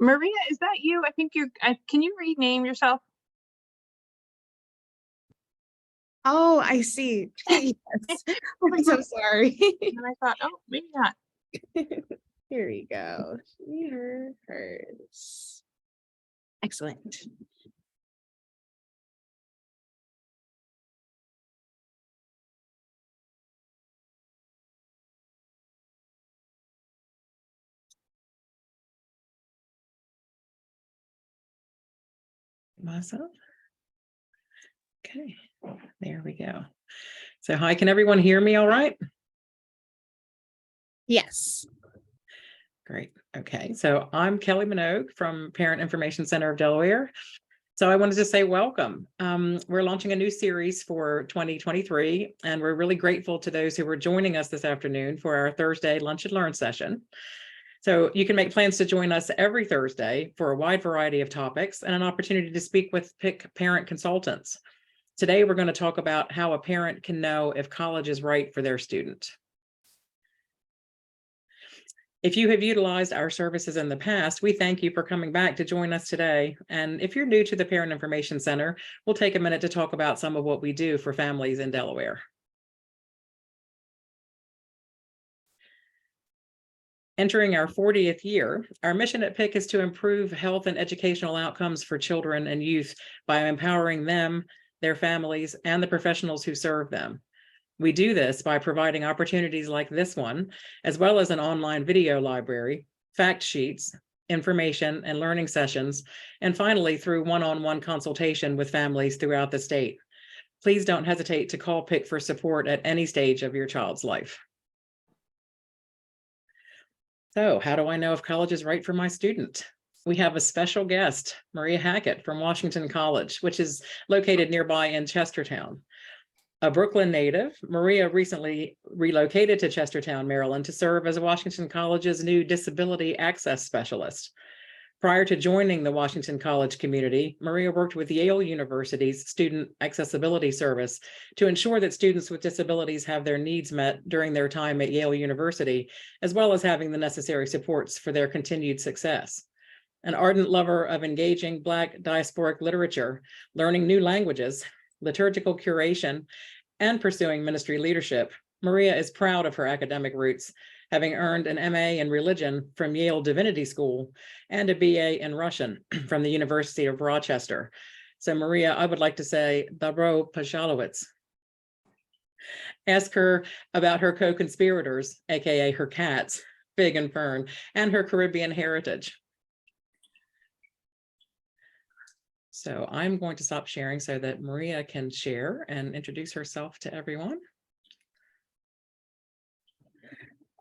Maria, is that you? I think can you rename yourself? Oh, I see. Yes. I'm so sorry. And I thought, oh, maybe not. Here we go. She, her, hers. Excellent. Myself. Okay, there we go. So hi, can everyone hear me all right? Yes. Great. Okay, so I'm Kelly Minogue from Parent Information Center of Delaware. So I wanted to say welcome. We're launching a new series for 2023, and we're really grateful to those who were joining us this afternoon for our Thursday Lunch and Learn session. So you can make plans to join us every Thursday for a wide variety of topics and an opportunity to speak with PIC parent consultants. Today, we're going to talk about how a parent can know if college is right for their student. If you have utilized our services in the past, we thank you for coming back to join us today. And if you're new to the Parent Information Center, we'll take a minute to talk about some of what we do for families in Delaware. Entering our 40th year, our mission at PIC is to improve health and educational outcomes for children and youth by empowering them, their families, and the professionals who serve them. We do this by providing opportunities like this one, as well as an online video library, fact sheets, information and learning sessions, and finally through one-on-one consultation with families throughout the state. Please don't hesitate to call PIC for support at any stage of your child's life. So how do I know if college is right for my student? We have a special guest, Maria Hackett from Washington College, which is located nearby in Chestertown. A Brooklyn native, Maria recently relocated to Chestertown, Maryland to serve as Washington College's new disability access specialist. Prior to joining the Washington College community, Maria worked with Yale University's Student Accessibility Service to ensure that students with disabilities have their needs met during their time at Yale University, as well as having the necessary supports for their continued success. An ardent lover of engaging Black diasporic literature, learning new languages, liturgical curation, and pursuing ministry leadership, Maria is proud of her academic roots, having earned an MA in religion from Yale Divinity School and a BA in Russian from the University of Rochester. So Maria, I would like to say, Dobro Pashalowitz. Ask her about her co-conspirators, AKA her cats, Fig and Fern, and her Caribbean heritage. So I'm going to stop sharing so that Maria can share and introduce herself to everyone.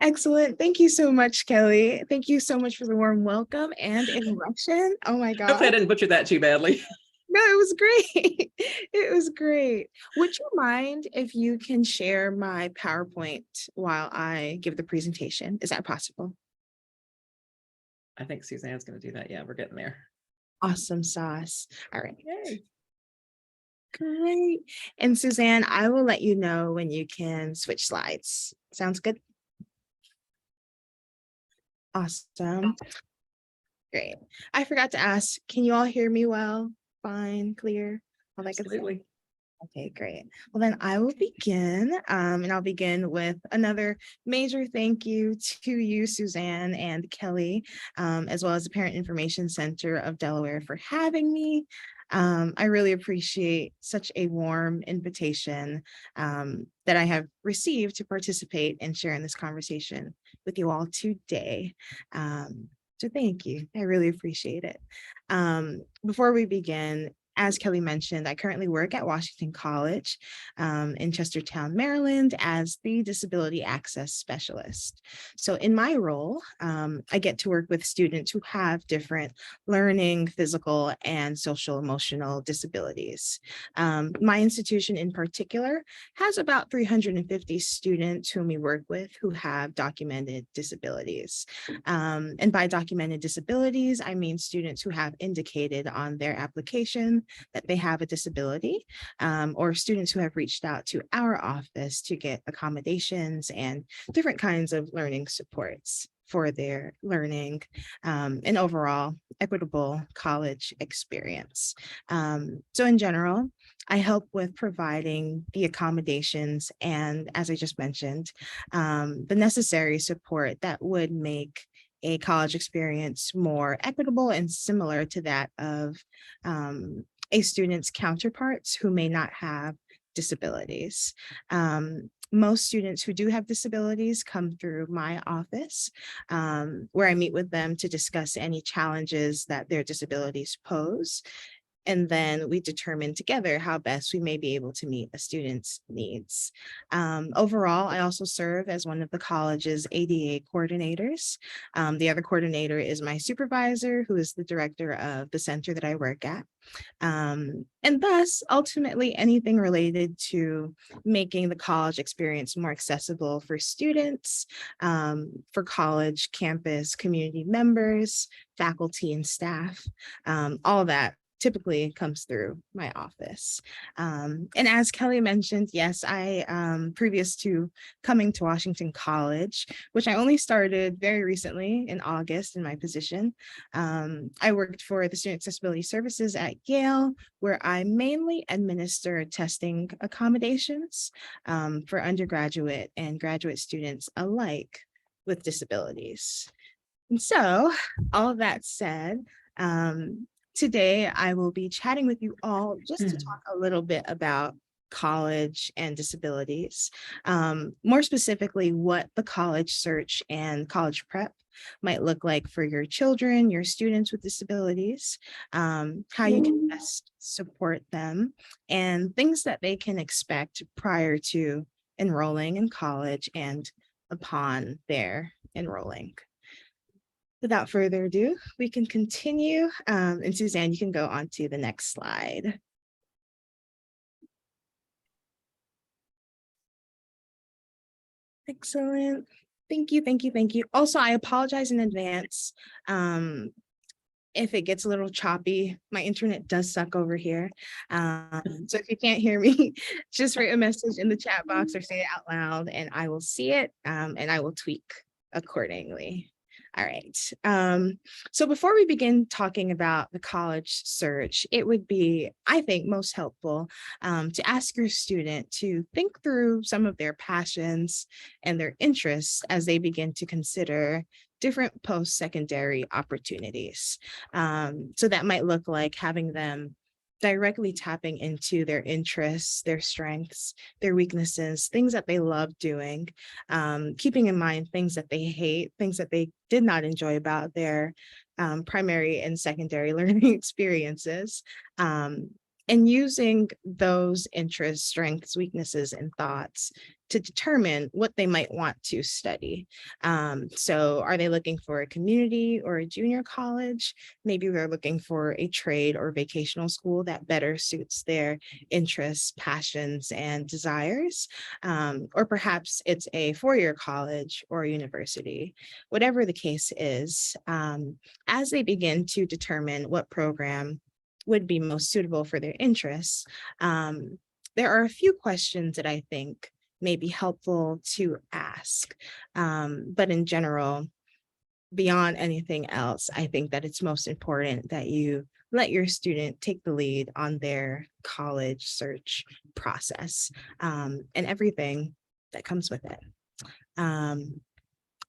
Excellent. Thank you so much, Kelly. Thank you so much for the warm welcome and in Russian. Oh my God. Hopefully I didn't butcher that too badly. No, it was great. It was great. Would you mind if you can share my PowerPoint while I give the presentation? Is that possible? I think Suzanne's going to do that. Yeah, we're getting there. Awesome sauce. All right. Yay. Great. And Suzanne, I will let you know when you can switch slides. Sounds good? Awesome. Great. I forgot to ask, can you all hear me well? Fine, clear, all that good stuff? Absolutely. Okay, great. Well, then I will begin, and I'll begin with another major thank you to you, Suzanne and Kelly, as well as the Parent Information Center of Delaware for having me. I really appreciate such a warm invitation that I have received to participate and share in this conversation with you all today. So thank you. I really appreciate it. Before we begin, as Kelly mentioned, I currently work at Washington College in Chestertown, Maryland, as the Disability Access Specialist. So in my role, I get to work with students who have different learning, physical, and social emotional disabilities. My institution in particular has about 350 students whom we work with who have documented disabilities. And by documented disabilities, I mean students who have indicated on their application that they have a disability, or students who have reached out to our office to get accommodations and different kinds of learning supports. for their learning, and overall equitable college experience. So in general, I help with providing the accommodations and, as I just mentioned, the necessary support that would make a college experience more equitable and similar to that of a student's counterparts who may not have disabilities. Most students who do have disabilities come through my office, where I meet with them to discuss any challenges that their disabilities pose. And then we determine together how best we may be able to meet a student's needs. Overall, I also serve as one of the college's ADA coordinators. The other coordinator is my supervisor, who is the director of the center that I work at. And thus, ultimately, anything related to making the college experience more accessible for students, for college, campus, community members, faculty, and staff, all that typically comes through my office. And as Kelly mentioned, yes, I, previous to coming to Washington College, which I only started very recently in August in my position, I worked for the Student Accessibility Services at Yale, where I mainly administer testing accommodations for undergraduate and graduate students alike with disabilities. And so, all of that said, today, I will be chatting with you all just to talk a little bit about college and disabilities, more specifically, what the college search and college prep might look like for your children, your students with disabilities, how you can best support them, and things that they can expect prior to enrolling in college and upon their enrolling. Without further ado, we can continue. And Suzanne, you can go on to the next slide. Excellent. Thank you, thank you, thank you. Also, I apologize in advance if it gets a little choppy. My internet does suck over here. So if you can't hear me, just write a message in the chat box or say it out loud and I will see it and I will tweak accordingly. All right. So before we begin talking about the college search, it would be, I think, most helpful to ask your student to think through some of their passions and their interests as they begin to consider different post-secondary opportunities. So that might look like having them directly tapping into their interests, their strengths, their weaknesses, things that they love doing, keeping in mind things that they hate, things that they did not enjoy about their primary and secondary learning experiences, and using those interests, strengths, weaknesses, and thoughts to determine what they might want to study. So are they looking for a community or a junior college? Maybe they're looking for a trade or vocational school that better suits their interests, passions, and desires. Or perhaps it's a four-year college or university. Whatever the case is, as they begin to determine what program would be most suitable for their interests, there are a few questions that I think may be helpful to ask. But in general, beyond anything else, I think that it's most important that you let your student take the lead on their college search process and everything that comes with it.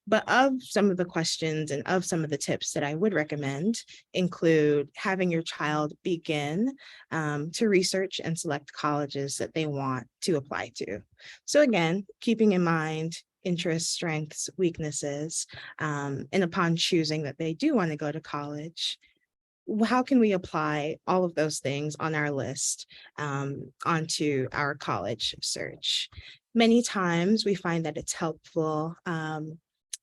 But of some of the questions and of some of the tips that I would recommend include having your child begin to research and select colleges that they want to apply to. So again, keeping in mind interests, strengths, weaknesses, and upon choosing that they do want to go to college, how can we apply all of those things on our list onto our college search? Many times we find that it's helpful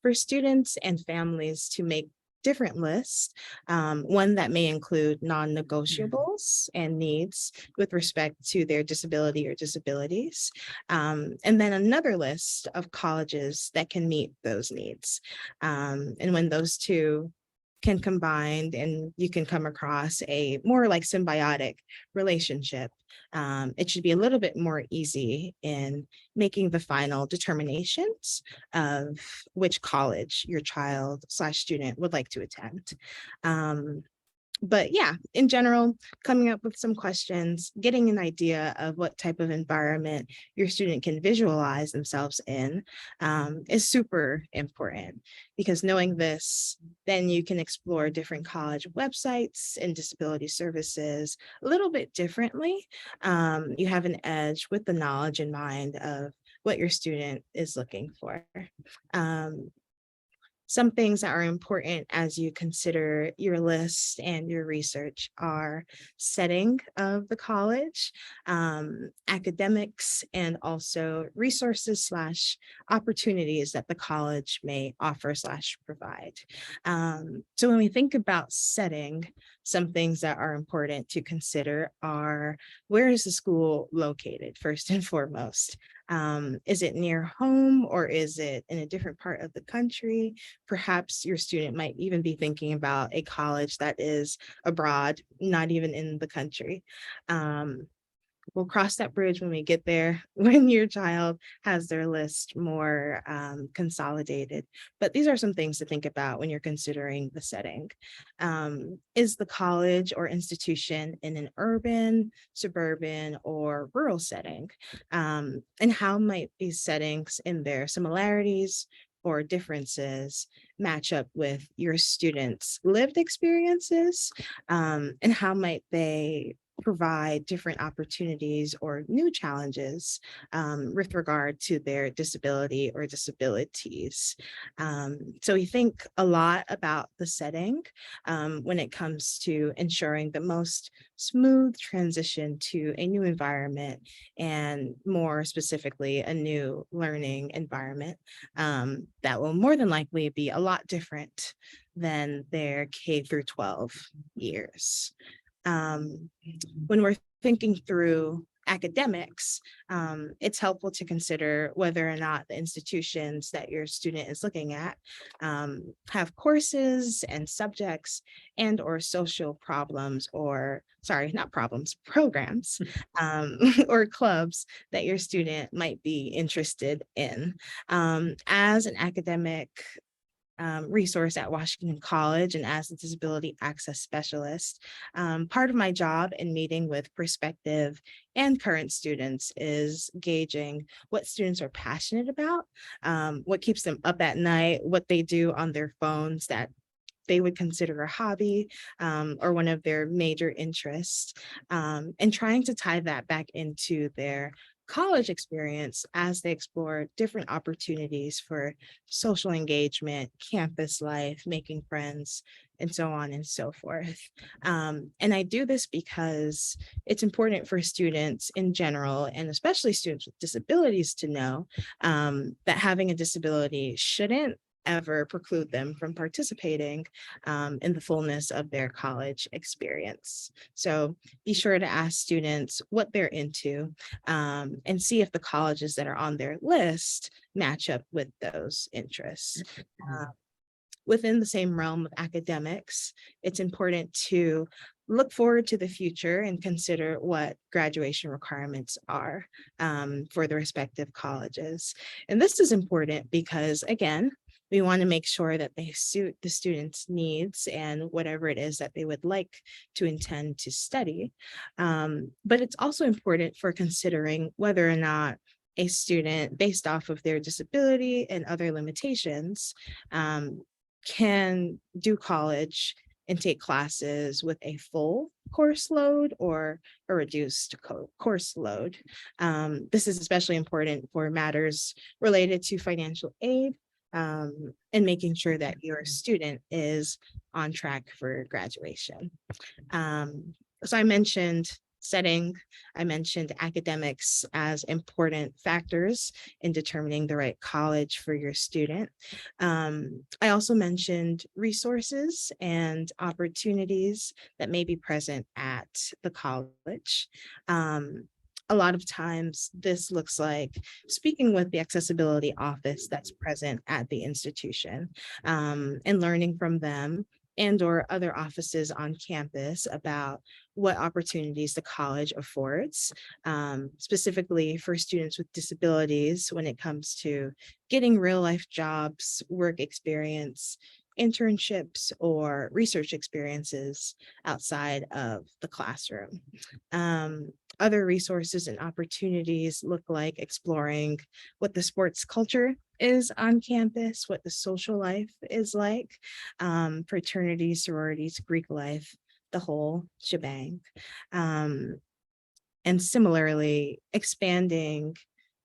for students and families to make different lists, one that may include non-negotiables and needs with respect to their disability or disabilities, and then another list of colleges that can meet those needs. And when those two can combine and you can come across a more like symbiotic relationship. It should be a little bit more easy in making the final determinations of which college your child slash student would like to attend. But yeah, in general, coming up with some questions, getting an idea of what type of environment your student can visualize themselves in is super important, because knowing this, then you can explore different college websites and disability services a little bit differently. You have an edge with the knowledge in mind of what your student is looking for. Some things that are important as you consider your list and your research are setting of the college, academics, and also resources slash opportunities that the college may offer slash provide. So when we think about setting, some things that are important to consider are, where is the school located first and foremost? Is it near home, or is it in a different part of the country? Perhaps your student might even be thinking about a college that is abroad, not even in the country. We'll cross that bridge when we get there, when your child has their list more consolidated. But these are some things to think about when you're considering the setting. Is the college or institution in an urban, suburban, or rural setting? And how might these settings in their similarities or differences match up with your students' lived experiences? And how might they provide different opportunities or new challenges with regard to their disability or disabilities? So we think a lot about the setting when it comes to ensuring the most smooth transition to a new environment, and more specifically, a new learning environment that will more than likely be a lot different than their K through 12 years. When we're thinking through academics, it's helpful to consider whether or not the institutions that your student is looking at have courses and subjects and or social problems, or sorry, not problems, programs, or clubs that your student might be interested in. As an academic resource at Washington College and as a disability access specialist, part of my job in meeting with prospective and current students is gauging what students are passionate about, what keeps them up at night, what they do on their phones that they would consider a hobby or one of their major interests, and trying to tie that back into their college experience as they explore different opportunities for social engagement, campus life, making friends, and so on and so forth. And I do this because it's important for students in general, and especially students with disabilities, to know that having a disability shouldn't ever preclude them from participating in the fullness of their college experience. So be sure to ask students what they're into and see if the colleges that are on their list match up with those interests. Within the same realm of academics, it's important to look forward to the future and consider what graduation requirements are for the respective colleges. And this is important because, again, we want to make sure that they suit the students' needs and whatever it is that they would like to intend to study. But it's also important for considering whether or not a student, based off of their disability and other limitations, can do college and take classes with a full course load or a reduced course load. This is especially important for matters related to financial aid, and making sure that your student is on track for graduation. So I mentioned setting, I mentioned academics as important factors in determining the right college for your student. I also mentioned resources and opportunities that may be present at the college. A lot of times this looks like speaking with the accessibility office that's present at the institution, and learning from them and or other offices on campus about what opportunities the college affords, specifically for students with disabilities when it comes to getting real life jobs, work experience, internships, or research experiences outside of the classroom. Other resources and opportunities look like exploring what the sports culture is on campus, what the social life is like, fraternities, sororities, Greek life, the whole shebang. And similarly, expanding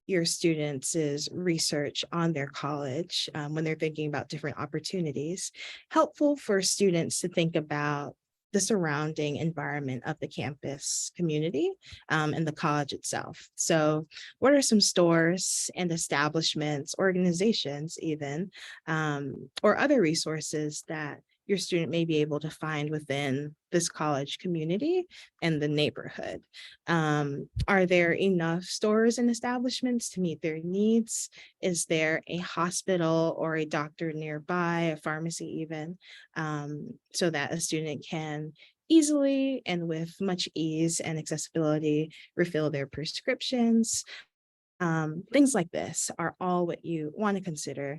your students' research on their college when they're thinking about different opportunities, helpful for students to think about the surrounding environment of the campus community and the college itself. So what are some stores and establishments, organizations even, or other resources that your student may be able to find within this college community and the neighborhood? Are there enough stores and establishments to meet their needs? Is there a hospital or a doctor nearby, a pharmacy even, so that a student can easily and with much ease and accessibility refill their prescriptions? Things like this are all what you want to consider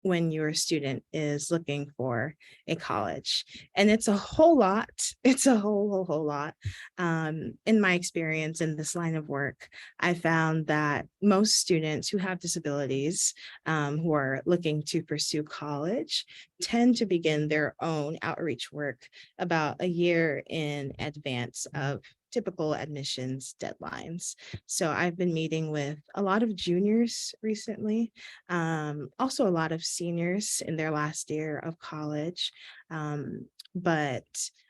when your student is looking for a college. And it's a whole lot. It's a whole lot. In my experience in this line of work, I found that most students who have disabilities who are looking to pursue college tend to begin their own outreach work about a year in advance of typical admissions deadlines. So I've been meeting with a lot of juniors recently, also a lot of seniors in their last year of college. But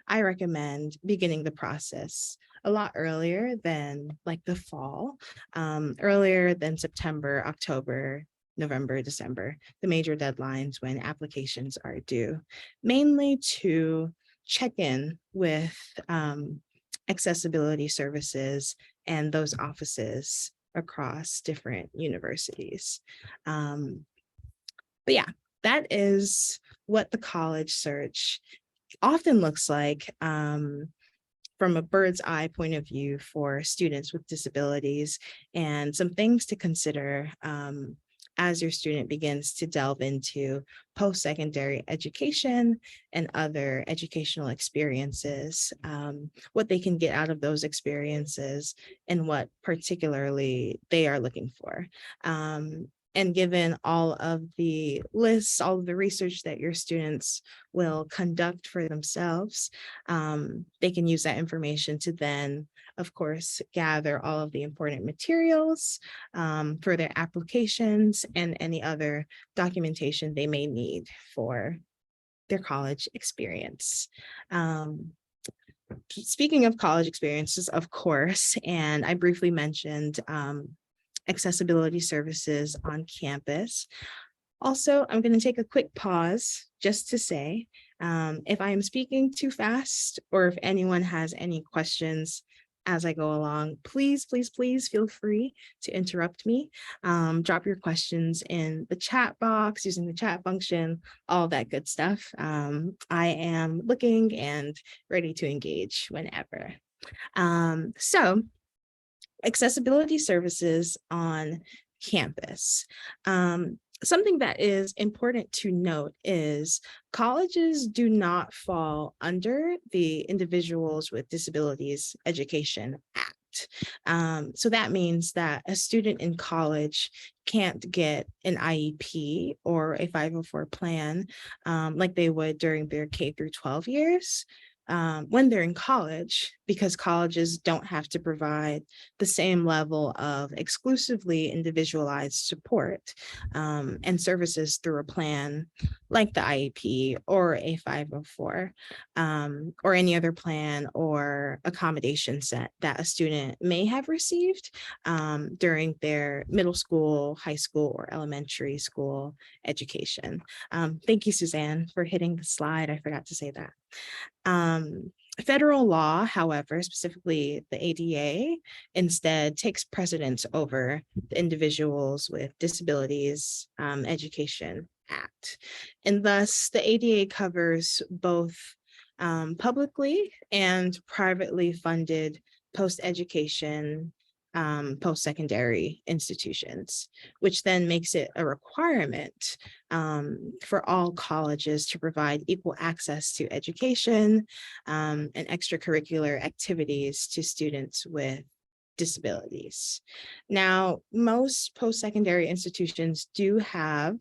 I recommend beginning the process a lot earlier than like the fall, earlier than September, October, November, December, the major deadlines when applications are due, mainly to check in with accessibility services and those offices across different universities. But yeah, that is what the college search often looks like from a bird's eye point of view for students with disabilities, and some things to consider as your student begins to delve into post-secondary education and other educational experiences, what they can get out of those experiences and what particularly they are looking for. And given all of the lists, all of the research that your students will conduct for themselves, they can use that information to then, of course, gather all of the important materials for their applications and any other documentation they may need for their college experience. Speaking of college experiences, of course, and I briefly mentioned accessibility services on campus. Also, I'm going to take a quick pause just to say, if I am speaking too fast or if anyone has any questions as I go along, please feel free to interrupt me. Drop your questions in the chat box using the chat function, all that good stuff. I am looking and ready to engage whenever. So accessibility services on campus. Something that is important to note is colleges do not fall under the Individuals with Disabilities Education Act. So that means that a student in college can't get an IEP or a 504 plan like they would during their K through 12 years. When they're in college, because colleges don't have to provide the same level of exclusively individualized support and services through a plan like the IEP or a 504 or any other plan or accommodation set that a student may have received during their middle school, high school, or elementary school education. Thank you, Suzanne, for hitting the slide. I forgot to say that. Federal law, however, specifically the ADA, instead takes precedence over the Individuals with Disabilities Education Act. And thus the ADA covers both publicly and privately funded post-education, post-secondary institutions, which then makes it a requirement for all colleges to provide equal access to education and extracurricular activities to students with disabilities. Now, most post-secondary institutions do have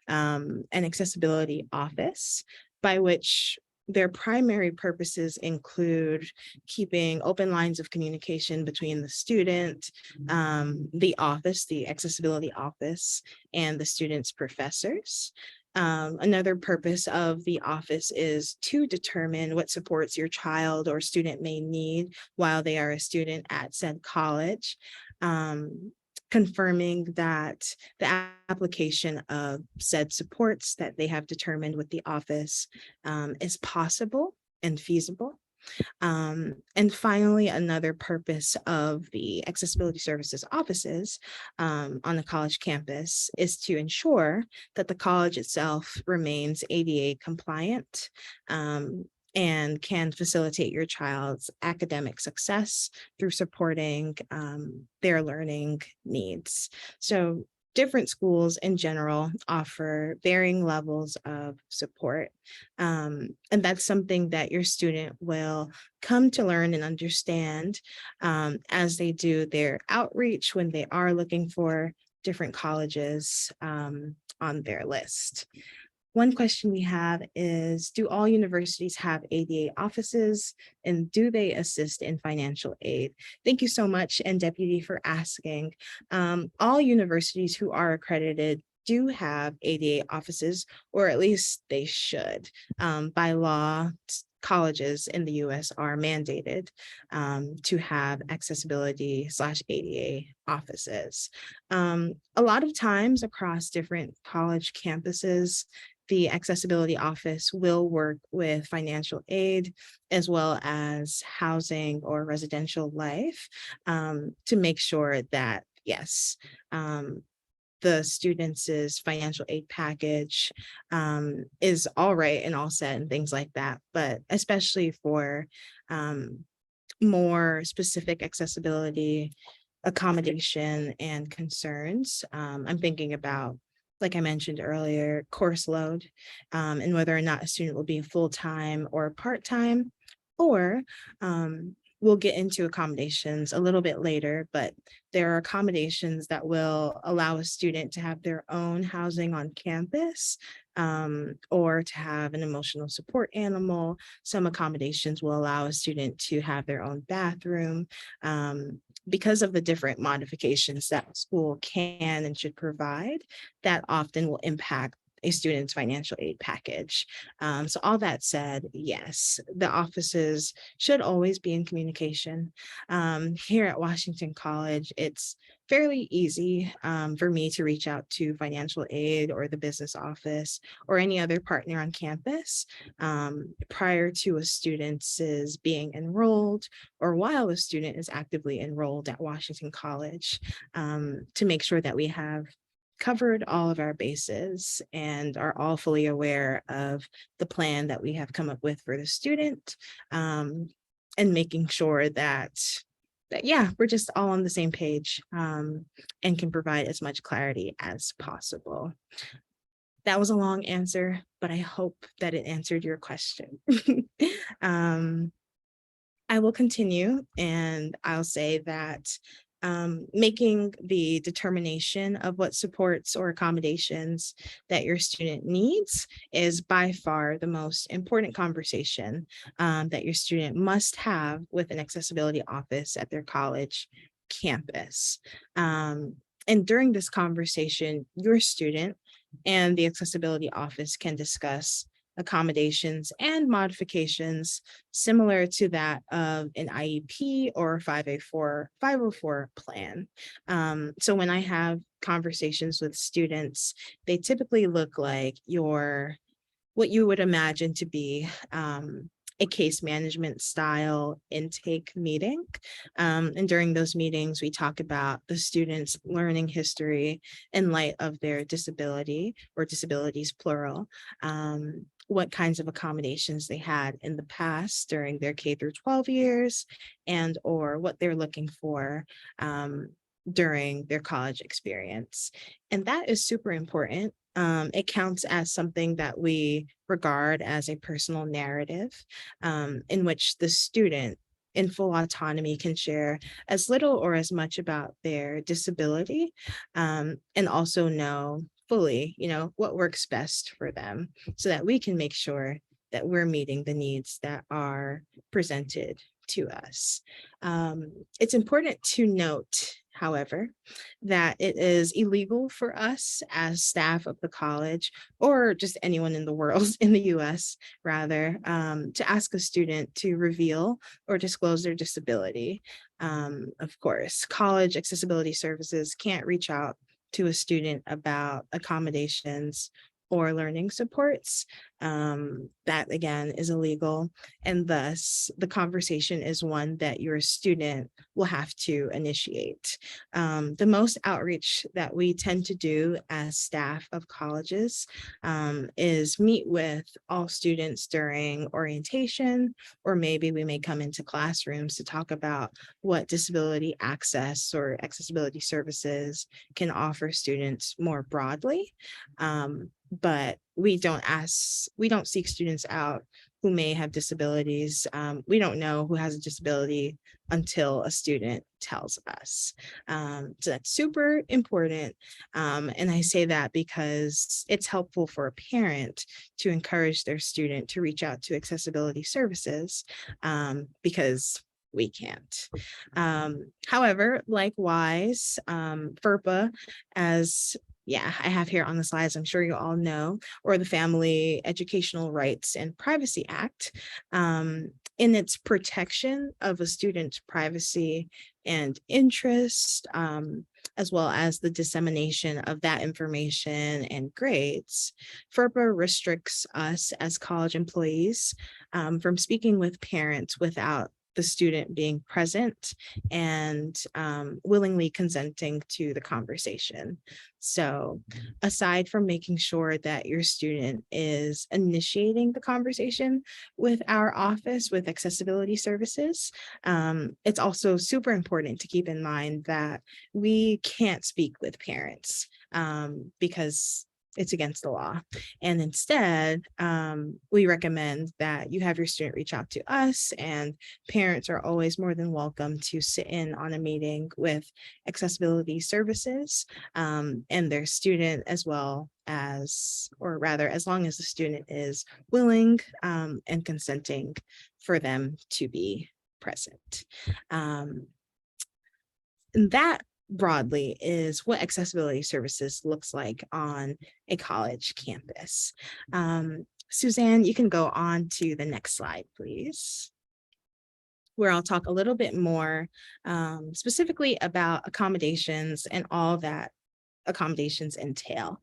an accessibility office, by which their primary purposes include keeping open lines of communication between the student, the office, the accessibility office, and the student's professors. Another purpose of the office is to determine what supports your child or student may need while they are a student at said college. Confirming that the application of said supports that they have determined with the office is possible and feasible. And finally, another purpose of the accessibility services offices on the college campus is to ensure that the college itself remains ADA compliant and can facilitate your child's academic success through supporting their learning needs. So different schools in general offer varying levels of support. And that's something that your student will come to learn and understand as they do their outreach when they are looking for different colleges on their list. One question we have is, do all universities have ADA offices, and do they assist in financial aid? Thank you so much, and Deputy, for asking. All universities who are accredited do have ADA offices, or at least they should. By law, colleges in the US are mandated to have accessibility/ADA offices. A lot of times across different college campuses, the accessibility office will work with financial aid as well as housing or residential life to make sure that, yes, the students' financial aid package is all right and all set and things like that. But especially for more specific accessibility, accommodation, and concerns, I'm thinking about, like I mentioned earlier, course load, and whether or not a student will be full-time or part-time, or we'll get into accommodations a little bit later, but there are accommodations that will allow a student to have their own housing on campus, or to have an emotional support animal. Some accommodations will allow a student to have their own bathroom. Because of the different modifications that school can and should provide, that often will impact a student's financial aid package. So all that said, yes, the offices should always be in communication. Here at Washington College, it's fairly easy for me to reach out to financial aid or the business office or any other partner on campus prior to a student's being enrolled or while a student is actively enrolled at Washington College, to make sure that we have covered all of our bases and are all fully aware of the plan that we have come up with for the student, and making sure that yeah, we're just all on the same page and can provide as much clarity as possible. That was a long answer, but I hope that it answered your question. I will continue, and I'll say that making the determination of what supports or accommodations that your student needs is by far the most important conversation that your student must have with an accessibility office at their college campus. And during this conversation, your student and the accessibility office can discuss accommodations and modifications similar to that of an IEP or 504 plan. So when I have conversations with students, they typically look like what you would imagine to be a case management style intake meeting. And during those meetings, we talk about the students' learning history in light of their disability or disabilities plural, what kinds of accommodations they had in the past during their K through 12 years, and or what they're looking for during their college experience. And that is super important. It counts as something that we regard as a personal narrative, in which the student in full autonomy can share as little or as much about their disability, and also know fully, what works best for them so that we can make sure that we're meeting the needs that are presented to us. It's important to note, however, that it is illegal for us as staff of the college, or just anyone in the world, in the US rather, to ask a student to reveal or disclose their disability. Of course, college accessibility services can't reach out to a student about accommodations or learning supports. That again is illegal. And thus the conversation is one that your student will have to initiate. The most outreach that we tend to do as staff of colleges is meet with all students during orientation, or maybe we may come into classrooms to talk about what disability access or accessibility services can offer students more broadly. But we don't seek students out who may have disabilities. We don't know who has a disability until a student tells us. So that's super important. And I say that because it's helpful for a parent to encourage their student to reach out to accessibility services, because we can't. However, likewise, FERPA, as I have here on the slides, I'm sure you all know, or the Family Educational Rights and Privacy Act, in its protection of a student's privacy and interest, as well as the dissemination of that information and grades, FERPA restricts us as college employees from speaking with parents without the student being present and willingly consenting to the conversation. So aside from making sure that your student is initiating the conversation with our office with accessibility services, it's also super important to keep in mind that we can't speak with parents because it's against the law. And instead, we recommend that you have your student reach out to us, and parents are always more than welcome to sit in on a meeting with accessibility services and their student, as well as, or rather, as long as the student is willing and consenting for them to be present. And that broadly is what accessibility services looks like on a college campus. Suzanne, you can go on to the next slide, please, where I'll talk a little bit more specifically about accommodations and all that accommodations entail.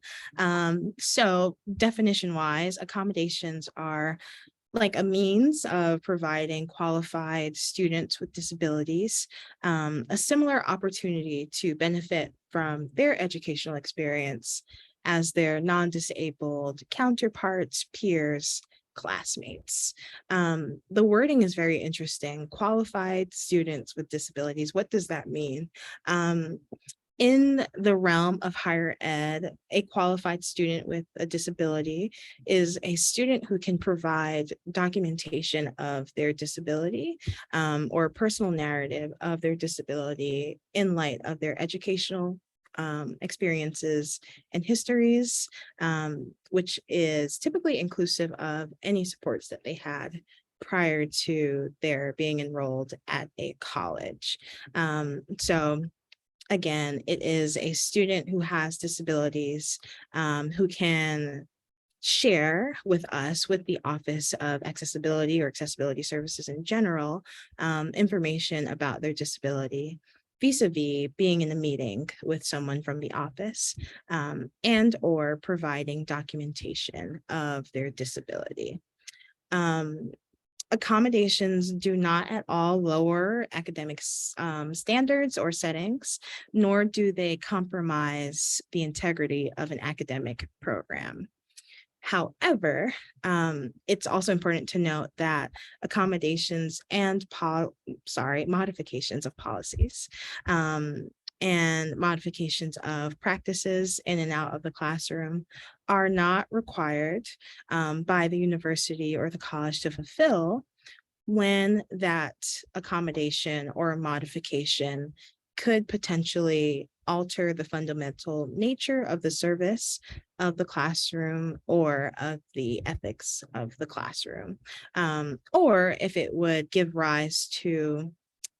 So definition wise, accommodations are like a means of providing qualified students with disabilities a similar opportunity to benefit from their educational experience as their non-disabled counterparts, peers, classmates. The wording is very interesting. Qualified students with disabilities. What does that mean? In the realm of higher ed, a qualified student with a disability is a student who can provide documentation of their disability or personal narrative of their disability in light of their educational experiences and histories, which is typically inclusive of any supports that they had prior to their being enrolled at a college. So again, it is a student who has disabilities who can share with us, with the Office of Accessibility or Accessibility Services in general, information about their disability vis-a-vis being in a meeting with someone from the office and or providing documentation of their disability. accommodations do not at all lower academic standards or settings, nor do they compromise the integrity of an academic program. However, it's also important to note that accommodations and modifications of policies and modifications of practices in and out of the classroom are not required by the university or the college to fulfill when that accommodation or modification could potentially alter the fundamental nature of the service of the classroom or of the ethics of the classroom, or if it would give rise to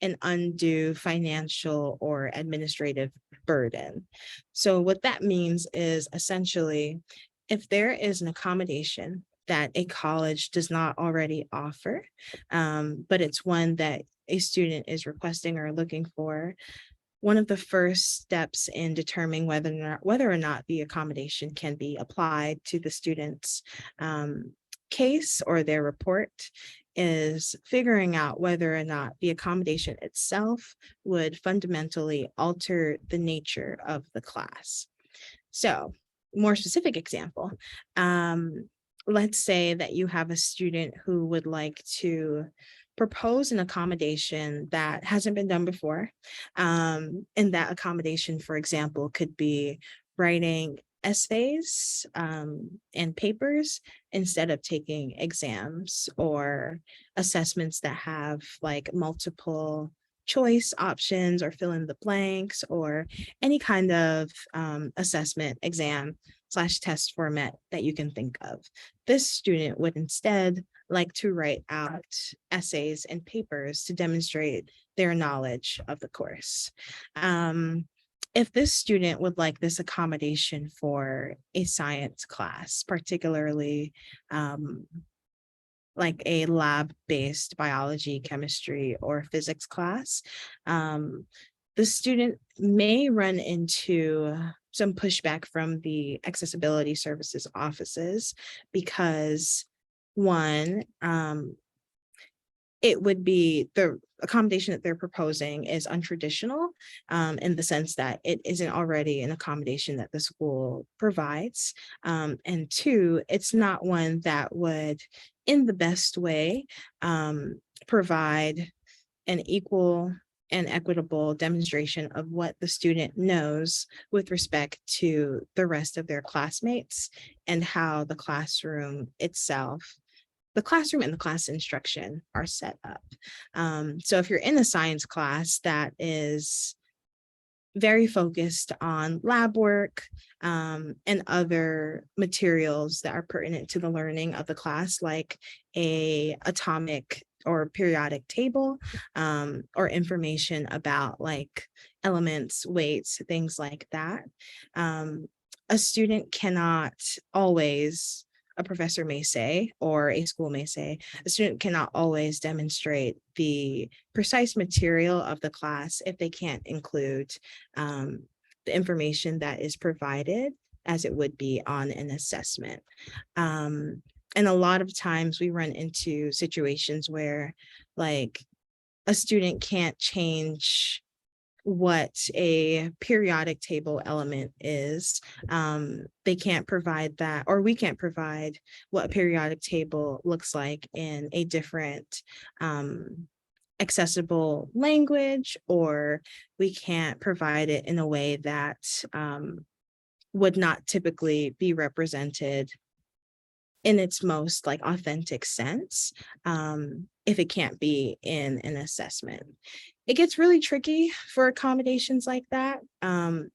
an undue financial or administrative burden. So what that means is essentially, if there is an accommodation that a college does not already offer, but it's one that a student is requesting or looking for, one of the first steps in determining whether or not the accommodation can be applied to the student's case or their report is figuring out whether or not the accommodation itself would fundamentally alter the nature of the class. So, more specific example, let's say that you have a student who would like to propose an accommodation that hasn't been done before. And that accommodation, for example, could be writing essays and papers instead of taking exams or assessments that have like multiple choice options or fill in the blanks or any kind of assessment, exam / test format that you can think of. This student would instead like to write out essays and papers to demonstrate their knowledge of the course. If this student would like this accommodation for a science class, particularly like a lab-based biology, chemistry, or physics class, the student may run into some pushback from the accessibility services offices because one, it would be the accommodation that they're proposing is untraditional in the sense that it isn't already an accommodation that the school provides. And two, it's not one that would, in the best way, provide an equal and equitable demonstration of what the student knows with respect to the rest of their classmates and how the classroom itself, the classroom and the class instruction are set up. So if you're in a science class that is very focused on lab work and other materials that are pertinent to the learning of the class, like a atomic or periodic table or information about like elements, weights, things like that, a student cannot always, a professor may say, or a school may say, a student cannot always demonstrate the precise material of the class if they can't include the information that is provided as it would be on an assessment. And a lot of times we run into situations where like a student can't change what a periodic table element is. They can't provide that, or we can't provide what a periodic table looks like in a different accessible language, or we can't provide it in a way that would not typically be represented in its most like authentic sense if it can't be in an assessment. It gets really tricky for accommodations like that,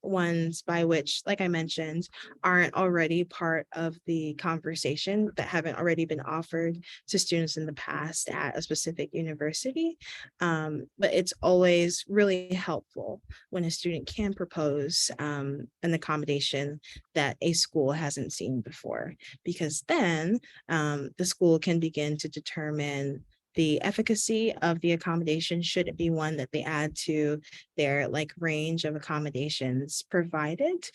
ones by which, like I mentioned, aren't already part of the conversation, that haven't already been offered to students in the past at a specific university. But it's always really helpful when a student can propose an accommodation that a school hasn't seen before, because then the school can begin to determine the efficacy of the accommodation, should it be one that they add to their like range of accommodations provided.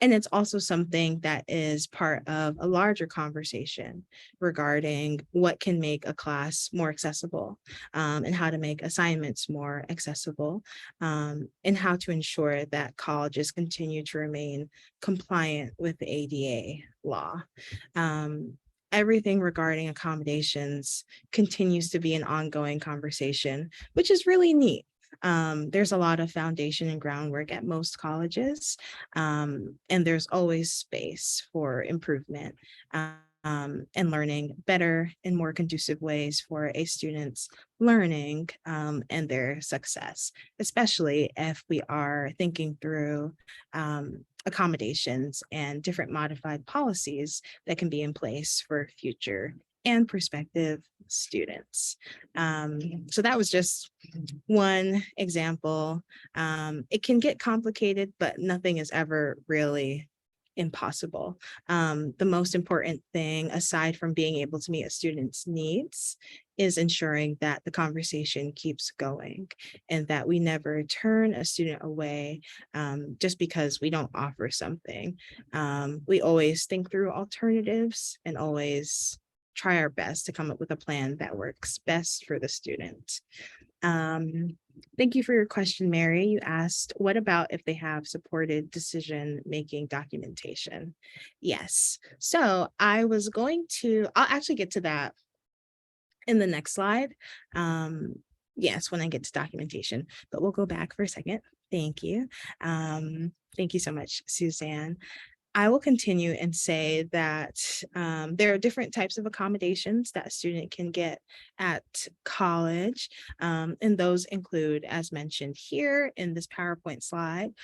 And it's also something that is part of a larger conversation regarding what can make a class more accessible, and how to make assignments more accessible, and how to ensure that colleges continue to remain compliant with the ADA law. Um, Everything regarding accommodations continues to be an ongoing conversation, which is really neat. There's a lot of foundation and groundwork at most colleges, and there's always space for improvement, and learning better and more conducive ways for a student's learning, and their success, especially if we are thinking through accommodations and different modified policies that can be in place for future and prospective students. So that was just one example. It can get complicated, but nothing is ever really impossible. The most important thing, aside from being able to meet a student's needs, is ensuring that the conversation keeps going and that we never turn a student away, just because we don't offer something. We always think through alternatives and always try our best to come up with a plan that works best for the student. Thank you for your question, Mary. You asked, what about if they have supported decision-making documentation? Yes. So I'll actually get to that in the next slide. Yes, when I get to documentation, but we'll go back for a second. Thank you. Thank you so much, Suzanne. I will continue and say that there are different types of accommodations that a student can get at college. And those include, as mentioned here in this PowerPoint slide,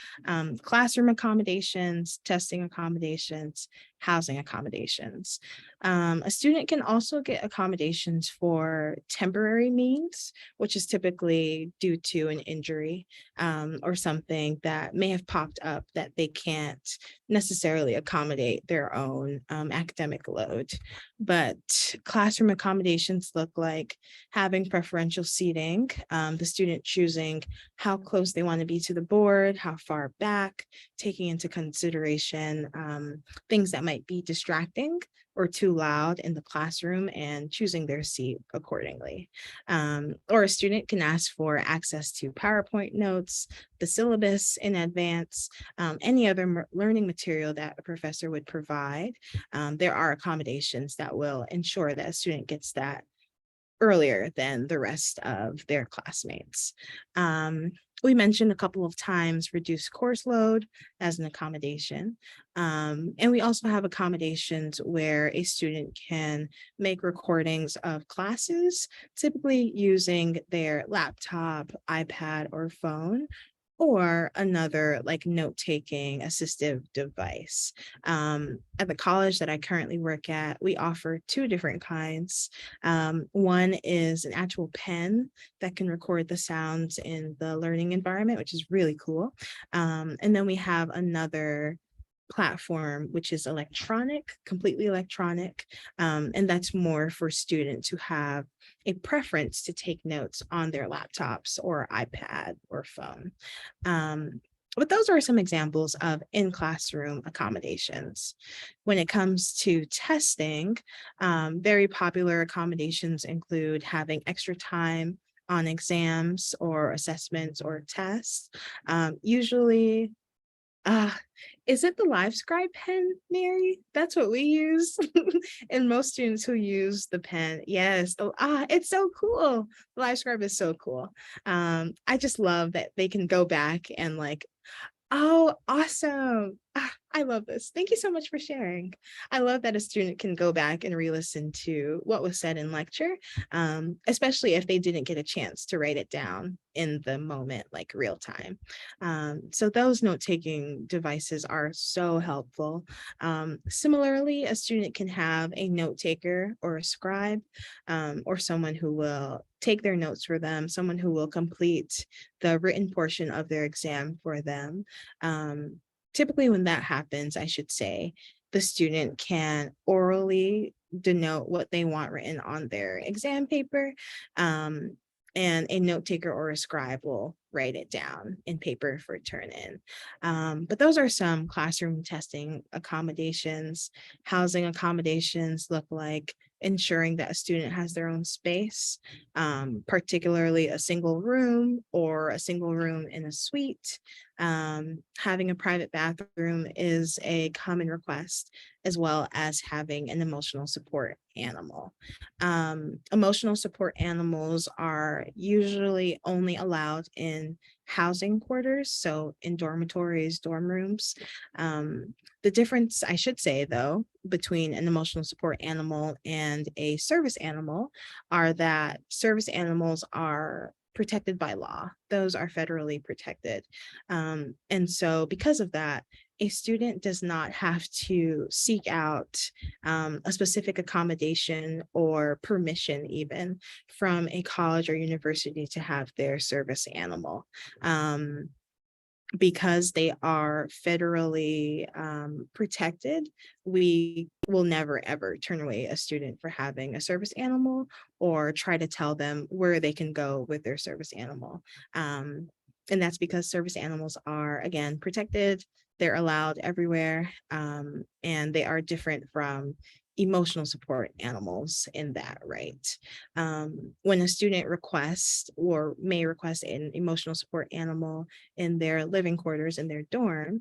classroom accommodations, testing accommodations, housing accommodations. A student can also get accommodations for temporary means, which is typically due to an injury, or something that may have popped up that they can't necessarily accommodate their own academic load. But classroom accommodations look like having preferential seating, the student choosing how close they want to be to the board, how far back, taking into consideration things that might be distracting or too loud in the classroom and choosing their seat accordingly. Or a student can ask for access to PowerPoint notes, the syllabus in advance, any other learning material that a professor would provide. There are accommodations that will ensure that a student gets that earlier than the rest of their classmates. We mentioned a couple of times reduced course load as an accommodation. And we also have accommodations where a student can make recordings of classes, typically using their laptop, iPad, or phone, or another like note-taking assistive device. At the college that I currently work at, we offer two different kinds. One is an actual pen that can record the sounds in the learning environment, which is really cool. And then we have another platform, which is electronic, completely electronic. And that's more for students who have a preference to take notes on their laptops or iPad or phone. But those are some examples of in-classroom accommodations. When it comes to testing, very popular accommodations include having extra time on exams or assessments or tests. Usually, is it the LiveScribe pen, Mary? That's what we use. And most students who use the pen, yes. It's so cool. The LiveScribe is so cool. I just love that they can go back and like, oh, awesome. I love this. Thank you so much for sharing. I love that a student can go back and re-listen to what was said in lecture, especially if they didn't get a chance to write it down in the moment, like real time. So those note-taking devices are so helpful. Similarly, a student can have a note taker or a scribe, or someone who will take their notes for them, someone who will complete the written portion of their exam for them. Typically when that happens, I should say, the student can orally denote what they want written on their exam paper, and a note taker or a scribe will write it down in paper for turn in. But those are some classroom testing accommodations. Housing accommodations look like ensuring that a student has their own space, particularly a single room or a single room in a suite. Having a private bathroom is a common request, as well as having an emotional support animal. Emotional support animals are usually only allowed in housing quarters, so in dormitories, dorm rooms. The difference, I should say, though, between an emotional support animal and a service animal are that service animals are protected by law. Those are federally protected. And so because of that, a student does not have to seek out a specific accommodation or permission even from a college or university to have their service animal. Because they are federally protected, we will never ever turn away a student for having a service animal or try to tell them where they can go with their service animal. And that's because service animals are, again, protected. They're allowed everywhere, and they are different from emotional support animals in that, right? When a student requests or may request an emotional support animal in their living quarters in their dorm,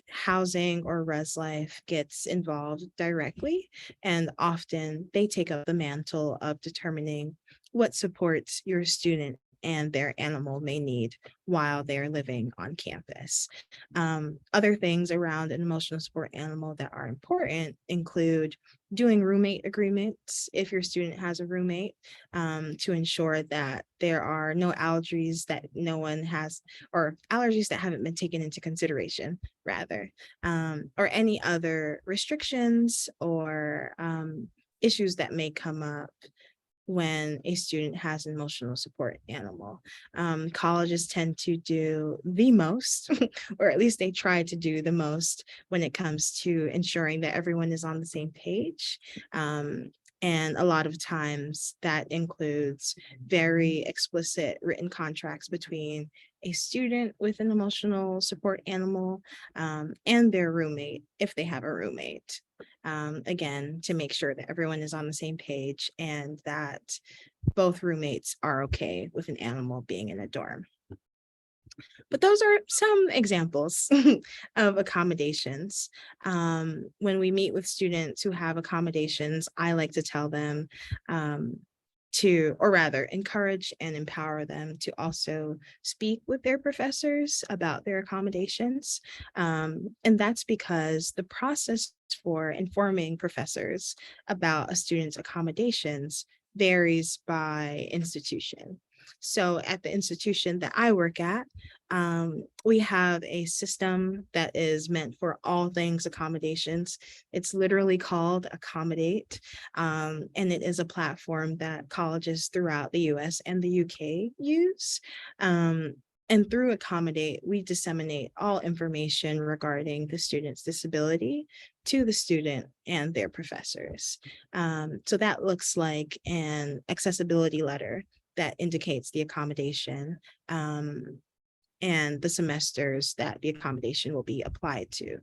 housing or res life gets involved directly, and often they take up the mantle of determining what supports your student and their animal may need while they're living on campus. Other things around an emotional support animal that are important include doing roommate agreements if your student has a roommate, to ensure that there are no allergies that no one has, or allergies that haven't been taken into consideration, rather, or any other restrictions or issues that may come up when a student has an emotional support animal. Colleges tend to do the most, or at least they try to do the most when it comes to ensuring that everyone is on the same page. And a lot of times that includes very explicit written contracts between a student with an emotional support animal and their roommate, if they have a roommate. Again, to make sure that everyone is on the same page and that both roommates are okay with an animal being in a dorm. But those are some examples of accommodations. When we meet with students who have accommodations, I like to tell them to, or rather encourage and empower them to also speak with their professors about their accommodations. And that's because the process for informing professors about a student's accommodations varies by institution. So at the institution that I work at, we have a system that is meant for all things accommodations. It's literally called Accommodate, and it is a platform that colleges throughout the US and the UK use. And through Accommodate, we disseminate all information regarding the student's disability to the student and their professors. So that looks like an accessibility letter that indicates the accommodation and the semesters that the accommodation will be applied to.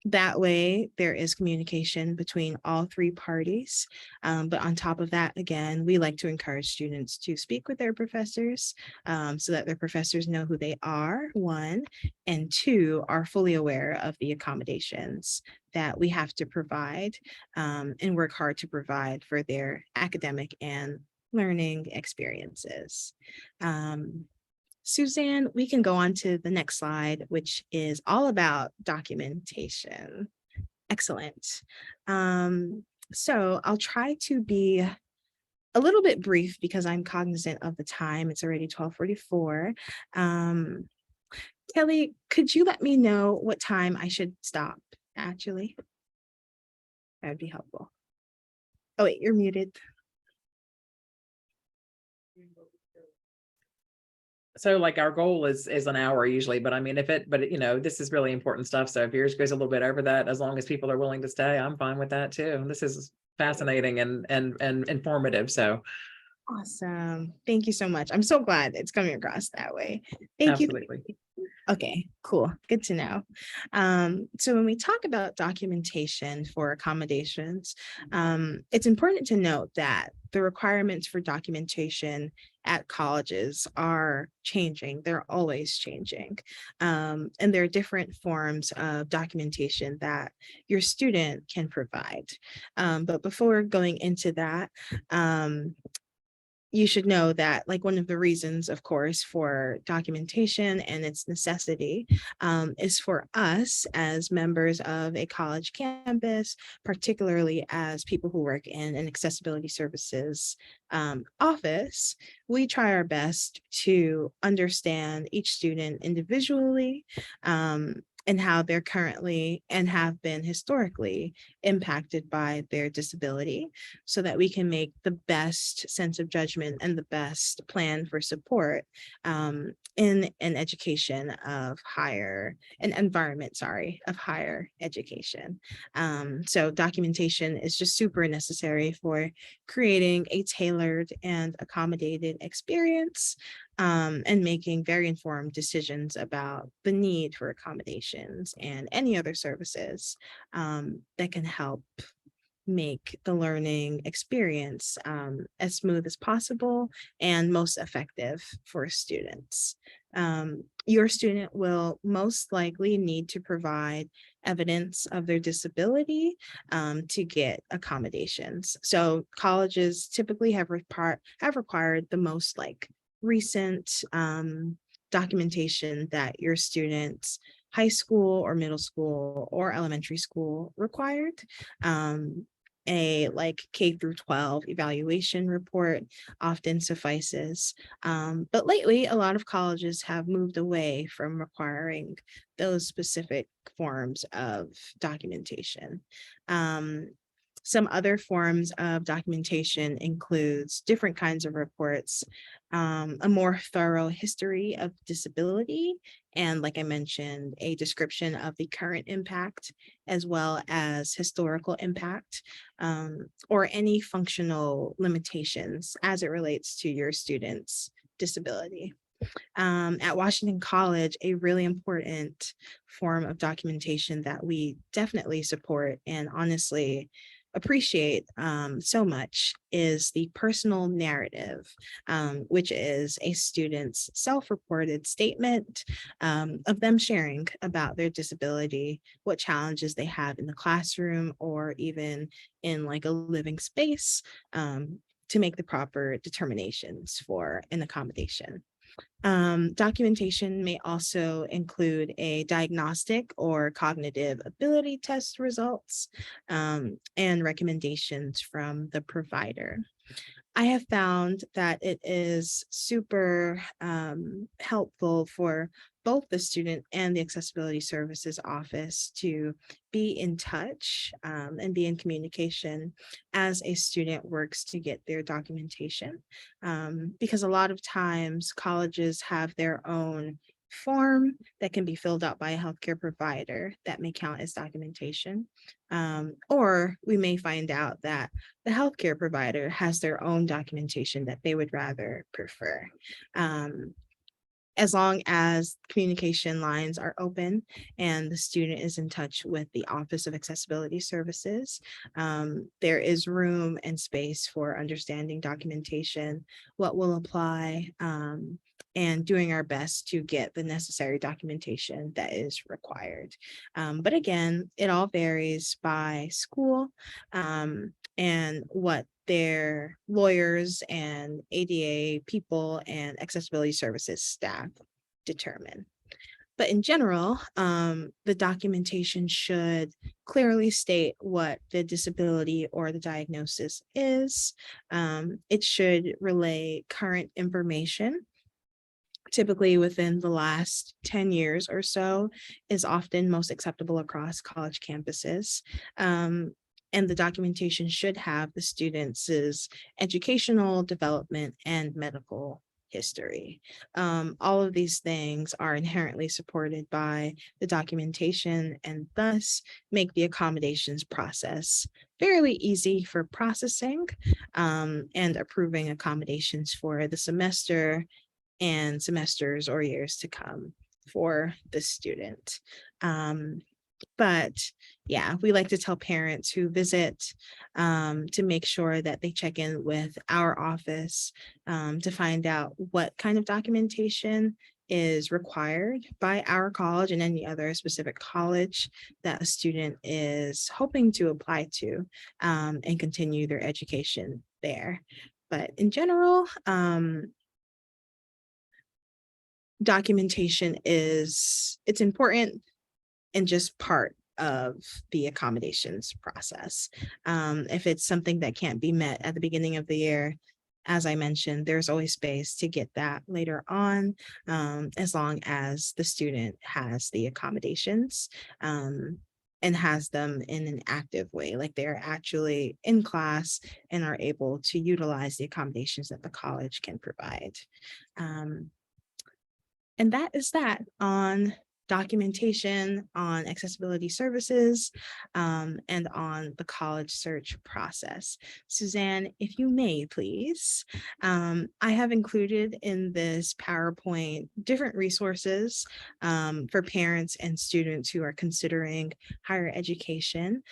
That way, there is communication between all three parties. But on top of that, again, we like to encourage students to speak with their professors so that their professors know who they are, one, and two, are fully aware of the accommodations that we have to provide and work hard to provide for their academic and learning experiences. Suzanne, we can go on to the next slide, which is all about documentation. Excellent. So I'll try to be a little bit brief because I'm cognizant of the time. It's already 12:44. Kelly, could you let me know what time I should stop, actually? That would be helpful. Oh, wait, you're muted. So like our goal is an hour usually, but I mean, but you know, this is really important stuff. So if yours goes a little bit over that, as long as people are willing to stay, I'm fine with that too. This is fascinating and informative. So Awesome. Thank you so much. I'm so glad it's coming across that way. Thank you. Absolutely. Okay, cool. Good to know. So when we talk about documentation for accommodations, it's important to note that the requirements for documentation at colleges are changing. They're always changing. And there are different forms of documentation that your student can provide. But before going into that, you should know that like one of the reasons, of course, for documentation and its necessity is for us as members of a college campus, particularly as people who work in an accessibility services office. We try our best to understand each student individually, and how they're currently and have been historically impacted by their disability, so that we can make the best sense of judgment and the best plan for support in an education of higher, an environment, sorry, of higher education. So documentation is just super necessary for creating a tailored and accommodated experience, and making very informed decisions about the need for accommodations and any other services that can help make the learning experience as smooth as possible and most effective for students. Your student will most likely need to provide evidence of their disability to get accommodations. So colleges typically have required the most like recent documentation that your students high school or middle school or elementary school required. A like K through 12 evaluation report often suffices. But lately, a lot of colleges have moved away from requiring those specific forms of documentation. Some other forms of documentation includes different kinds of reports, a more thorough history of disability, and like I mentioned, a description of the current impact as well as historical impact, or any functional limitations as it relates to your student's disability. At Washington College, a really important form of documentation that we definitely support and honestly appreciate so much is the personal narrative, which is a student's self-reported statement of them sharing about their disability, what challenges they have in the classroom or even in like a living space, to make the proper determinations for an accommodation. Documentation may also include a diagnostic or cognitive ability test results, and recommendations from the provider. I have found that it is super helpful for both the student and the accessibility services office to be in touch and be in communication as a student works to get their documentation. Because a lot of times colleges have their own form that can be filled out by a healthcare provider that may count as documentation. Or we may find out that the healthcare provider has their own documentation that they would rather prefer. As long as communication lines are open and the student is in touch with the Office of Accessibility Services, there is room and space for understanding documentation, what will apply, and doing our best to get the necessary documentation that is required. But again, it all varies by school, and what their lawyers and ADA people and accessibility services staff determine. But in general, the documentation should clearly state what the disability or the diagnosis is. It should relay current information, typically within the last 10 years or so, is often most acceptable across college campuses. And the documentation should have the students' educational, development, and medical history. All of these things are inherently supported by the documentation and thus make the accommodations process fairly easy for processing and approving accommodations for the semester and semesters or years to come for the student. But yeah, we like to tell parents who visit to make sure that they check in with our office to find out what kind of documentation is required by our college and any other specific college that a student is hoping to apply to and continue their education there. But in general, documentation it's important and just part of the accommodations process. If it's something that can't be met at the beginning of the year, as I mentioned, there's always space to get that later on, as long as the student has the accommodations and has them in an active way, like they're actually in class and are able to utilize the accommodations that the college can provide. And that is that on documentation, on accessibility services, and on the college search process. Suzanne, if you may, please. I have included in this PowerPoint different resources for parents and students who are considering higher education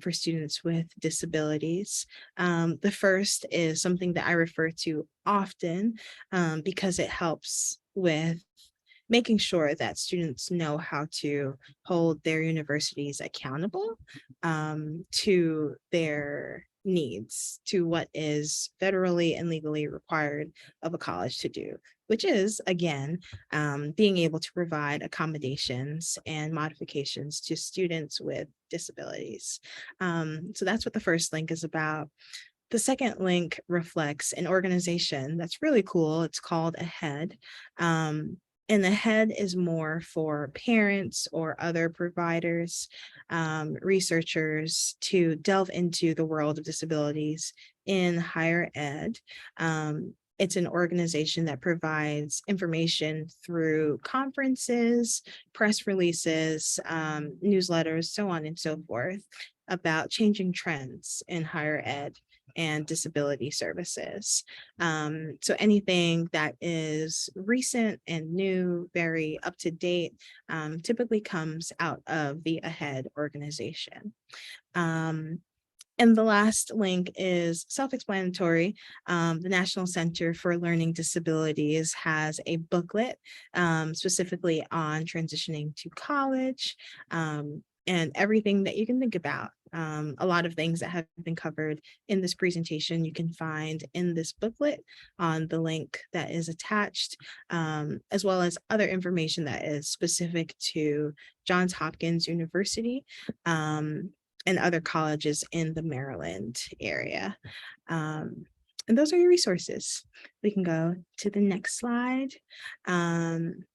for students with disabilities. The first is something that I refer to often because it helps with making sure that students know how to hold their universities accountable to their needs, to what is federally and legally required of a college to do, which is, again, being able to provide accommodations and modifications to students with disabilities. So that's what the first link is about. The second link reflects an organization that's really cool. It's called AHEAD. And the head is more for parents or other providers, researchers to delve into the world of disabilities in higher ed. It's an organization that provides information through conferences, press releases, newsletters, so on and so forth, about changing trends in higher ed and disability services. So anything that is recent and new, very up to date, typically comes out of the AHEAD organization. And the last link is self-explanatory. The National Center for Learning Disabilities has a booklet specifically on transitioning to college and everything that you can think about. A lot of things that have been covered in this presentation you can find in this booklet on the link that is attached, as well as other information that is specific to Johns Hopkins University and other colleges in the Maryland area. And those are your resources. We can go to the next slide. And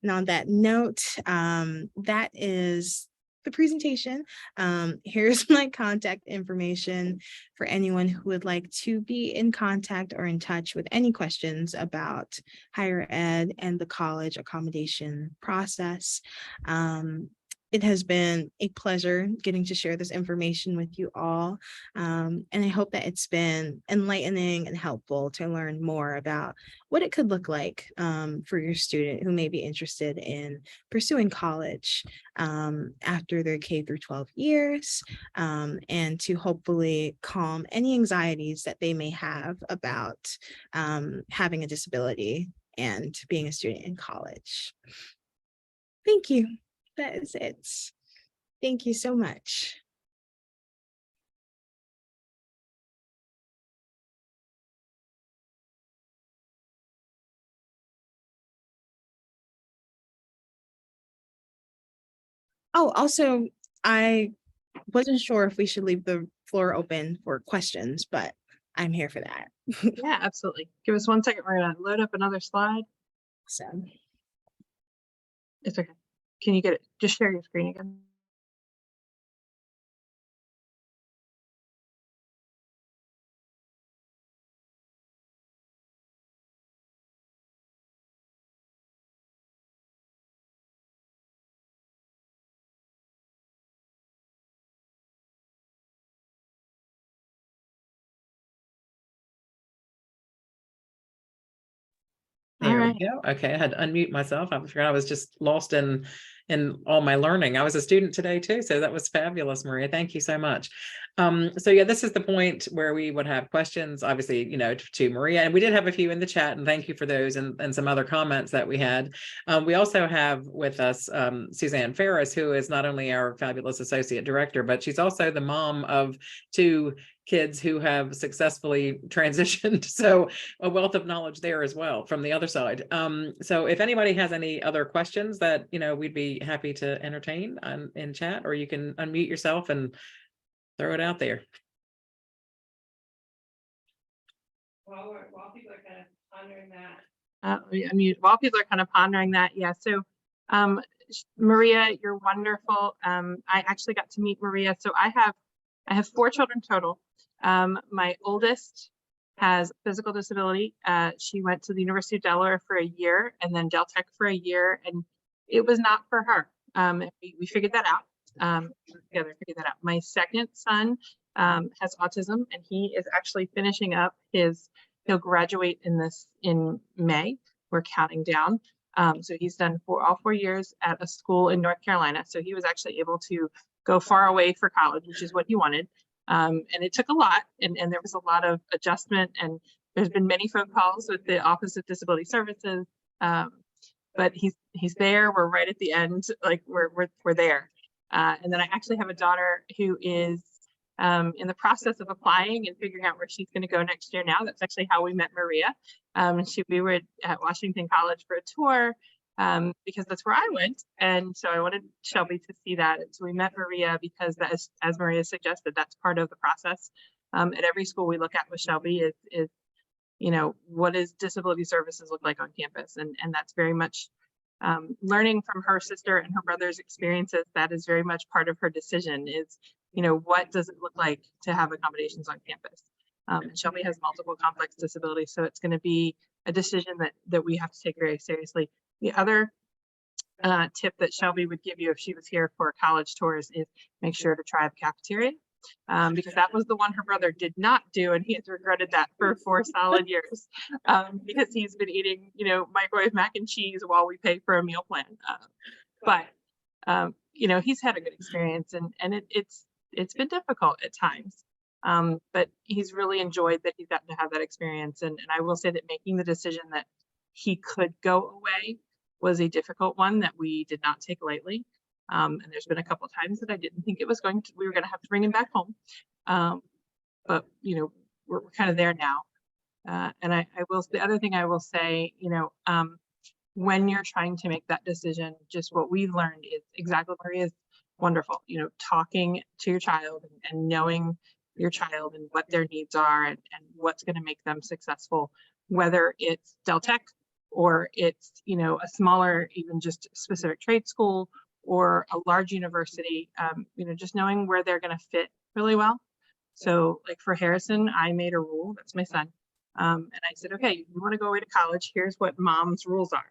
on that note, that is the presentation. Here's my contact information for anyone who would like to be in contact or in touch with any questions about higher ed and the college accommodation process. It has been a pleasure getting to share this information with you all. And I hope that it's been enlightening and helpful to learn more about what it could look like for your student who may be interested in pursuing college after their K through 12 years, and to hopefully calm any anxieties that they may have about having a disability and being a student in college. Thank you. That is it. Thank you so much. Oh, also, I wasn't sure if we should leave the floor open for questions, but I'm here for that. Yeah, absolutely. Give us 1 second. We're gonna load up another slide. So. It's okay. Can you get it? Just share your screen again. we right. go. Okay, I had to unmute myself. I forgot I was just lost in all my learning. I was a student today too, so that was fabulous, Maria. Thank you so much. So yeah, this is the point where we would have questions, obviously, to Maria, and we did have a few in the chat, and thank you for those and some other comments that we had. We also have with us Suzanne Ferris, who is not only our fabulous associate director, but she's also the mom of 2 kids who have successfully transitioned. So a wealth of knowledge there as well from the other side. So if anybody has any other questions that, we'd be happy to entertain in chat, or you can unmute yourself and throw it out there. While people are kind of pondering that. While people are kind of pondering that, yeah. So, Maria, you're wonderful. I actually got to meet Maria. So I have 4 children total. My oldest has physical disability. She went to the University of Delaware for a year and then Del Tech for a year, and it was not for her. We figured that out. Together figured that out. My second son has autism, and he is actually finishing up he'll graduate in May. We're counting down. So he's done all 4 years at a school in North Carolina. So he was actually able to go far away for college, which is what he wanted. And it took a lot, and there was a lot of adjustment, and there's been many phone calls with the Office of Disability Services. But he's there. We're right at the end, like we're there. And then I actually have a daughter who is in the process of applying and figuring out where she's going to go next year now. That's actually how we met Maria. We were at Washington College for a tour because that's where I went. And so I wanted Shelby to see that. And so we met Maria because that is, as Maria suggested, that's part of the process. At every school we look at with Shelby is what does disability services look like on campus? And that's very much learning from her sister and her brother's experiences. That is very much part of her decision is, what does it look like to have accommodations on campus? And Shelby has multiple complex disabilities, so it's going to be a decision that we have to take very seriously. The other tip that Shelby would give you if she was here for college tours is make sure to try the cafeteria. Because that was the one her brother did not do, and he has regretted that for 4 solid years because he's been eating, microwave mac and cheese while we pay for a meal plan. But he's had a good experience, and it's been difficult at times. But he's really enjoyed that he's gotten to have that experience. And I will say that making the decision that he could go away was a difficult one that we did not take lightly. And there's been a couple of times that I didn't think we were going to have to bring him back home. But, we're kind of there now. And the other thing I will say, when you're trying to make that decision, just what we've learned is exactly what Maria is wonderful, talking to your child and knowing your child and what their needs are and what's going to make them successful, whether it's Del Tech or it's, a smaller, even just specific trade school or a large university, just knowing where they're going to fit really well. So like for Harrison, I made a rule, that's my son. And I said, okay, you want to go away to college, here's what mom's rules are.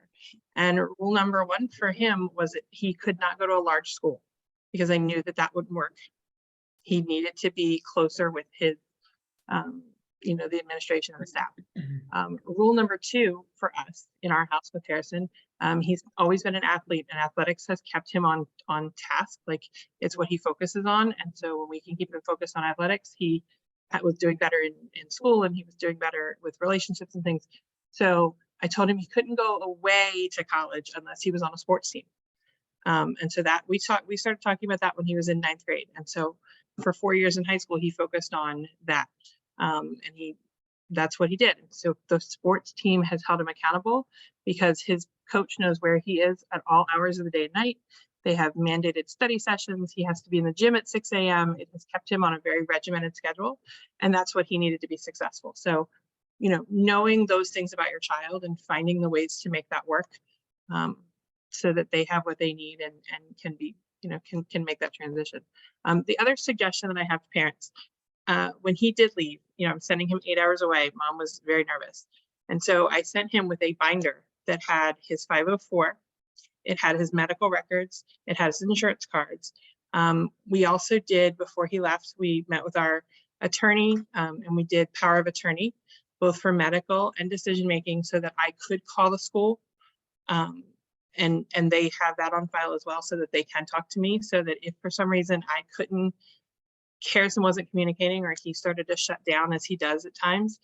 And rule number 1 for him was that he could not go to a large school because I knew that wouldn't work. He needed to be closer with his, the administration and the staff. Rule number 2 for us in our house with Harrison, he's always been an athlete, and athletics has kept him on task. Like it's what he focuses on. And so when we can keep him focused on athletics, he was doing better in school, and he was doing better with relationships and things. So I told him he couldn't go away to college unless he was on a sports team. And so that we started talking about that when he was in 9th grade. And so for 4 years in high school, he focused on that. And that's what he did. So the sports team has held him accountable because his coach knows where he is at all hours of the day and night. They have mandated study sessions. He has to be in the gym at 6 a.m. It has kept him on a very regimented schedule. And that's what he needed to be successful. So, knowing those things about your child and finding the ways to make that work so that they have what they need and can be, can make that transition. The other suggestion that I have to parents, when he did leave, I'm sending him 8 hours away. Mom was very nervous. And so I sent him with a binder that had his 504. It had his medical records. It had his insurance cards. We also did, before he left, we met with our attorney and we did power of attorney. both for medical and decision-making so that I could call the school. And they have that on file as well so that they can talk to me, so that if for some reason I couldn't, Harrison wasn't communicating or he started to shut down as he does at times,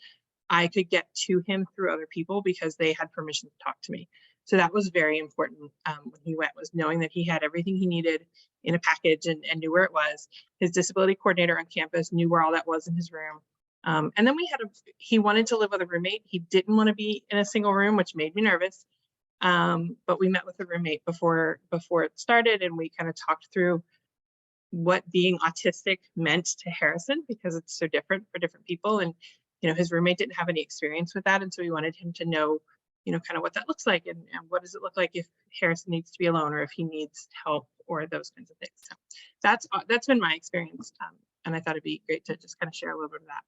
I could get to him through other people because they had permission to talk to me. So that was very important when he went, was knowing that he had everything he needed in a package and knew where it was. His disability coordinator on campus knew where all that was in his room. And then he wanted to live with a roommate. He didn't want to be in a single room, which made me nervous. But we met with a roommate before it started, and we kind of talked through what being autistic meant to Harrison, because it's so different for different people. And, you know, his roommate didn't have any experience with that. And so we wanted him to know, you know, kind of what that looks like and what does it look like if Harrison needs to be alone or if he needs help or those kinds of things. So that's been my experience. And I thought it'd be great to just kind of share a little bit of that.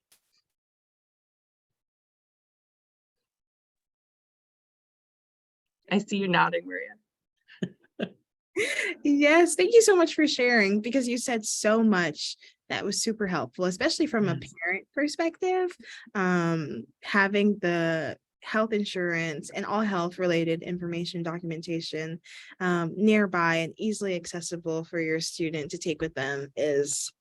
I see you nodding, Maria. Yes, thank you so much for sharing, because you said so much that was super helpful, especially from a Yes. parent perspective. Having the health insurance and all health related information documentation nearby and easily accessible for your student to take with them is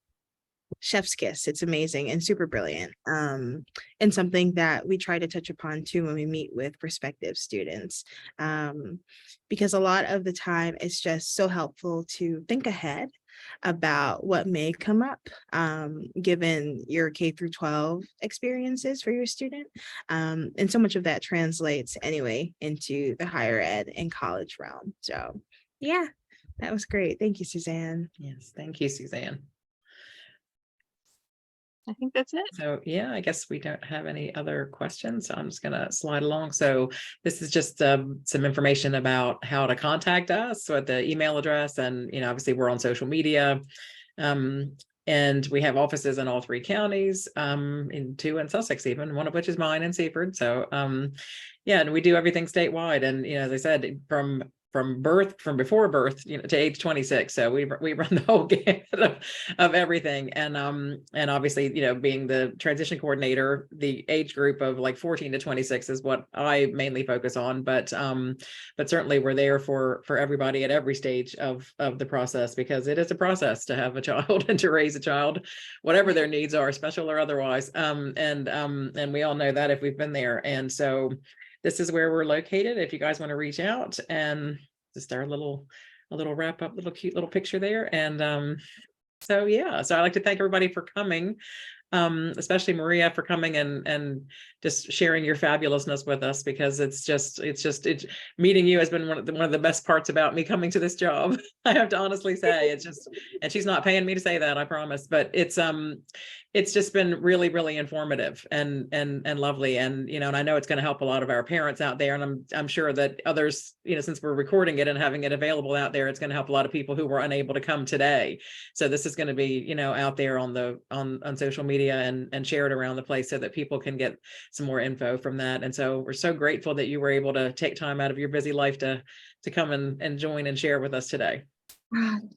chef's kiss. It's amazing and super brilliant, and something that we try to touch upon too when we meet with prospective students, because a lot of the time it's just so helpful to think ahead about what may come up, given your K through 12 experiences for your student, and so much of that translates anyway into the higher ed and college realm. So yeah, that was great. Thank you, Suzanne. Yes, thank you, Suzanne. I think that's it. So yeah, I guess we don't have any other questions. I'm just gonna slide along. So this is just some information about how to contact us with the email address, and you know, obviously we're on social media, and we have offices in all 3 counties, in 2 in Sussex, even one of which is mine in Seaford. So yeah, and we do everything statewide. And you know, as I said, from before birth, you know, to age 26. So we run the whole gamut of everything. And obviously, you know, being the transition coordinator, the age group of like 14 to 26 is what I mainly focus on. But certainly we're there for everybody at every stage of the process, because it is a process to have a child and to raise a child, whatever their needs are, special or otherwise. And we all know that if we've been there. And so this is where we're located if you guys want to reach out. And just our little wrap up, cute little picture there. And so yeah, so I'd like to thank everybody for coming, especially Maria for coming and just sharing your fabulousness with us, because it's meeting you has been one of the best parts about me coming to this job. I have to honestly say, it's just, and she's not paying me to say that, I promise, but it's just been really, really informative and lovely. And, you know, and I know it's going to help a lot of our parents out there. And I'm sure that others, you know, since we're recording it and having it available out there, it's going to help a lot of people who were unable to come today. So this is going to be, you know, out there on social media and share it around the place so that people can get some more info from that. And so we're so grateful that you were able to take time out of your busy life to come and join and share with us today.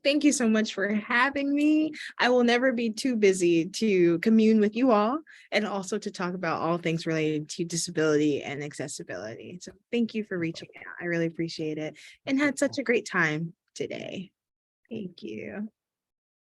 Thank you so much for having me. I will never be too busy to commune with you all and also to talk about all things related to disability and accessibility. So thank you for reaching out. I really appreciate it and had such a great time today. Thank you.